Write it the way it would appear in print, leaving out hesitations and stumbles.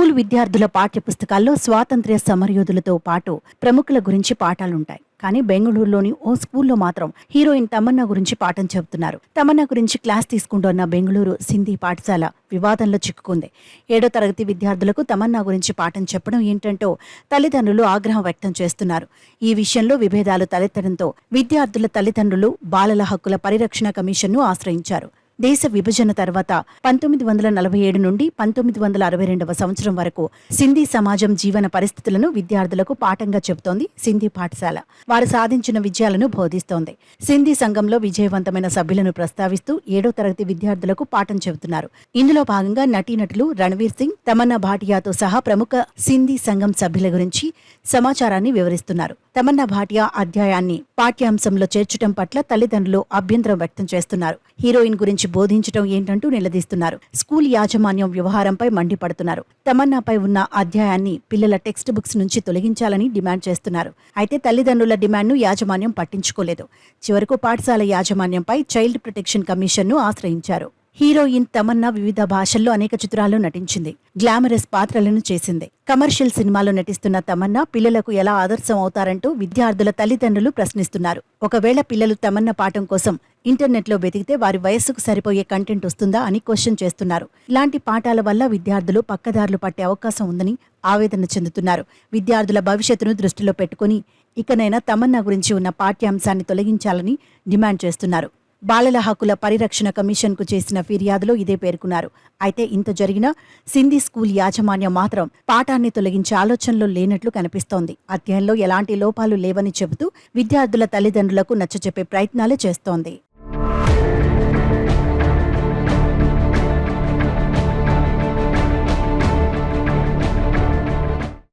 School విద్యార్థుల పాఠ్యపుస్తకాల్లో స్వాతంత్ర్య సమరయోధులతో పాటు ప్రముఖుల గురించి పాఠాలుంటాయి. కానీ బెంగళూరులోని ఓ స్కూల్లో మాత్రం హీరోయిన్ తమన్నా గురించి పాఠం చెబుతున్నారు. తమన్నా గురించి క్లాస్ తీసుకుంటోన్న బెంగళూరు సింధీ పాఠశాల వివాదంలో చిక్కుకుంది. 7వ తరగతి విద్యార్థులకు తమన్నా గురించి పాఠం చెప్పడం ఏంటంటో తల్లిదండ్రులు ఆగ్రహం వ్యక్తం చేస్తున్నారు. ఈ విషయంలో విభేదాలు తలెత్తడంతో విద్యార్థుల తల్లిదండ్రులు బాలల హక్కుల పరిరక్షణ కమిషన్ను ఆశ్రయించారు. దేశ విభజన తర్వాత 1947 నుండి 1962వ సంవత్సరం వరకు సింధీ సమాజం జీవన పరిస్థితులను విద్యార్థులకు పాఠంగా చెబుతోంది సింధీ పాఠశాల. వారు సాధించిన విజయాలను బోధిస్తోంది. సింధీ సంఘంలో విజయవంతమైన సభ్యులను ప్రస్తావిస్తూ 7వ తరగతి విద్యార్థులకు పాఠం చెబుతున్నారు. ఇందులో భాగంగా నటీనటులు రణవీర్ సింగ్, తమన్నా భాటియాతో సహా ప్రముఖ సింధీ సంఘం సభ్యుల గురించి సమాచారాన్ని వివరిస్తున్నారు. తమన్నా భాటియా అధ్యాయాన్ని పాఠ్యాంశంలో చేర్చడం పట్ల తల్లిదండ్రులు అభ్యంతరం వ్యక్తం చేస్తున్నారు. హీరోయిన్ గురించి బోధించడం ఏంటంటూ నిలదీస్తున్నారు. స్కూల్ యాజమాన్యం వ్యవహారంపై మండిపడుతున్నారు. తమన్నాపై ఉన్న అధ్యాయాన్ని పిల్లల టెక్స్ట్ బుక్స్ నుంచి తొలగించాలని డిమాండ్ చేస్తున్నారు. అయితే తల్లిదండ్రుల డిమాండ్ను యాజమాన్యం పట్టించుకోలేదు. చివరకు పాఠశాల యాజమాన్యంపై చైల్డ్ ప్రొటెక్షన్ కమిషన్ను ఆశ్రయించారు. హీరోయిన్ తమన్నా వివిధ భాషల్లో అనేక చిత్రాల్లో నటించింది. గ్లామరస్ పాత్రలను చేసింది. కమర్షియల్ సినిమాలో నటిస్తున్న తమన్నా పిల్లలకు ఎలా ఆదర్శం అవుతారంటూ విద్యార్థుల తల్లిదండ్రులు ప్రశ్నిస్తున్నారు. ఒకవేళ పిల్లలు తమన్నా పాఠం కోసం ఇంటర్నెట్లో వెతికితే వారి వయస్సుకు సరిపోయే కంటెంట్ వస్తుందా అని క్వశ్చన్ చేస్తున్నారు. ఇలాంటి పాఠాల వల్ల విద్యార్థులు పక్కదారులు పట్టే అవకాశం ఉందని ఆవేదన చెందుతున్నారు. విద్యార్థుల భవిష్యత్తును దృష్టిలో పెట్టుకుని ఇకనైనా తమన్నా గురించి ఉన్న పాఠ్యాంశాన్ని తొలగించాలని డిమాండ్ చేస్తున్నారు. బాలల హక్కుల పరిరక్షణ కమిషన్కు చేసిన ఫిర్యాదులో ఇదే పేర్కొన్నారు. అయితే ఇంత జరిగినా సింధీ స్కూల్ యాజమాన్యం మాత్రం పాఠాన్ని తొలగించే ఆలోచనలో లేనట్లు కనిపిస్తోంది. అధ్యాయంలో ఎలాంటి లోపాలు లేవని చెబుతూ విద్యార్థుల తల్లిదండ్రులకు నచ్చచెప్పే ప్రయత్నాలు చేస్తోంది.